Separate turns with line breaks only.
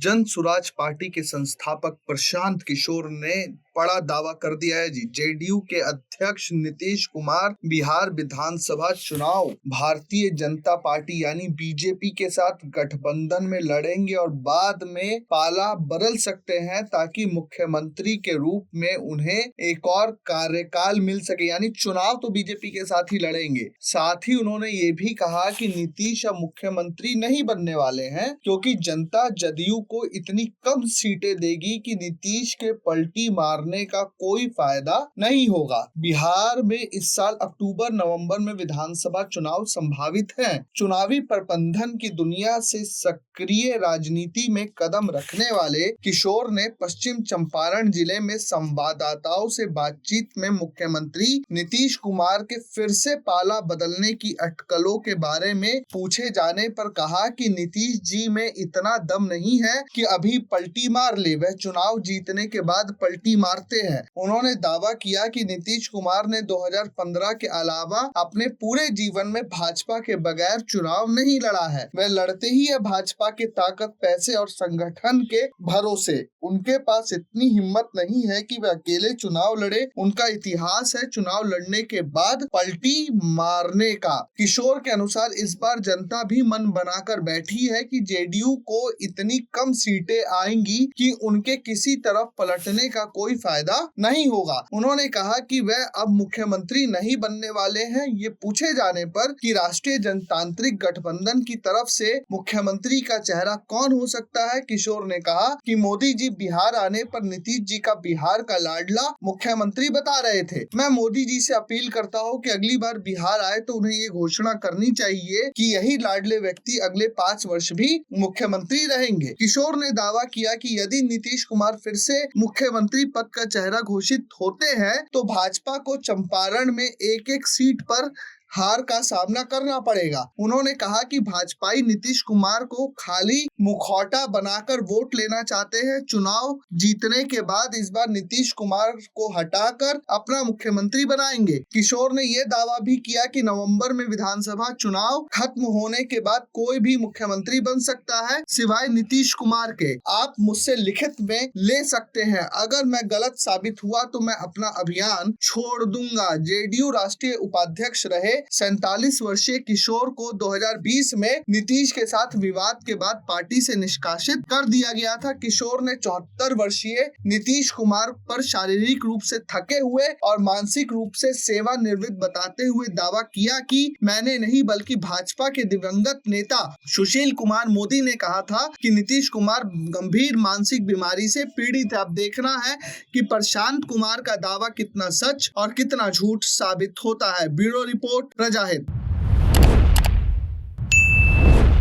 Jan Suraaj party के संस्थापक प्रशांत किशोर ने बड़ा दावा कर दिया है जी। जेडीयू के अध्यक्ष नीतीश कुमार बिहार विधानसभा चुनाव भारतीय जनता पार्टी यानी बीजेपी के साथ गठबंधन में लड़ेंगे और बाद में पाला बदल सकते हैं ताकि मुख्यमंत्री के रूप में उन्हें एक और कार्यकाल मिल सके, यानी चुनाव तो बीजेपी के साथ ही लड़ेंगे। साथ ही उन्होंने ये भी कहा कि नीतीश अब मुख्यमंत्री नहीं बनने वाले हैं क्योंकि जनता जदयू को इतनी कम सीटें देगी कि नीतीश के पलटी मारने का कोई फायदा नहीं होगा। बिहार में इस साल अक्टूबर नवंबर में विधानसभा चुनाव संभावित हैं। चुनावी प्रबंधन की दुनिया से सक्रिय राजनीति में कदम रखने वाले किशोर ने पश्चिम चंपारण जिले में संवाददाताओं से बातचीत में मुख्यमंत्री नीतीश कुमार के फिर से पाला बदलने की अटकलों के बारे में पूछे जाने पर कहा कि नीतीश जी में इतना दम नहीं है कि अभी पलटी मार ले, वह चुनाव जीतने के बाद पलटी मारते हैं। उन्होंने दावा किया कि नीतीश कुमार ने 2015 के अलावा अपने पूरे जीवन में भाजपा के बगैर चुनाव नहीं लड़ा है। वह लड़ते ही है भाजपा के ताकत, पैसे और संगठन के भरोसे। उनके पास इतनी हिम्मत नहीं है कि वह अकेले चुनाव लड़े। उनका इतिहास है चुनाव लड़ने के बाद पलटी मारने का। किशोर के अनुसार इस बार जनता भी मन बनाकर बैठी है कि जेडीयू को इतनी कम सीटें आएंगी कि उनके किसी तरफ पलटने का कोई फायदा नहीं होगा। उन्होंने कहा कि वह अब मुख्यमंत्री नहीं बनने वाले हैं। ये पूछे जाने पर कि राष्ट्रीय जनतांत्रिक गठबंधन की तरफ से मुख्यमंत्री का चेहरा कौन हो सकता है, किशोर ने कहा कि मोदी जी बिहार आने पर नीतीश जी का बिहार का लाडला मुख्यमंत्री बता रहे थे। मैं मोदी जी से अपील करता हूं कि अगली बार बिहार आए तो उन्हें ये घोषणा करनी चाहिए कि यही लाडले व्यक्ति अगले 5 वर्ष भी मुख्यमंत्री रहेंगे। किशोर ने दावा किया कि यदि नीतीश कुमार फिर से मुख्यमंत्री पद का चेहरा घोषित होते हैं तो भाजपा को चंपारण में एक सीट पर हार का सामना करना पड़ेगा। उन्होंने कहा कि भाजपाई नीतीश कुमार को खाली मुखौटा बनाकर वोट लेना चाहते हैं। चुनाव जीतने के बाद इस बार नीतीश कुमार को हटाकर अपना मुख्यमंत्री बनाएंगे। किशोर ने यह दावा भी किया कि नवंबर में विधानसभा चुनाव खत्म होने के बाद कोई भी मुख्यमंत्री बन सकता है सिवाय नीतीश कुमार के। आप मुझसे लिखित में ले सकते हैं, अगर मैं गलत साबित हुआ तो मैं अपना अभियान छोड़ दूंगा। जेडीयू राष्ट्रीय उपाध्यक्ष रहे 47 वर्षीय किशोर को 2020 में नीतीश के साथ विवाद के बाद पार्टी से निष्कासित कर दिया गया था। किशोर ने 74 वर्षीय नीतीश कुमार पर शारीरिक रूप से थके हुए और मानसिक रूप से सेवानिवृत्त बताते हुए दावा किया कि मैंने नहीं बल्कि भाजपा के दिवंगत नेता सुशील कुमार मोदी ने कहा था कि नीतीश कुमार गंभीर मानसिक बीमारी से पीड़ित है। अब देखना है कि प्रशांत कुमार का दावा कितना सच और कितना झूठ साबित होता है। Bureau report प्रजाहित।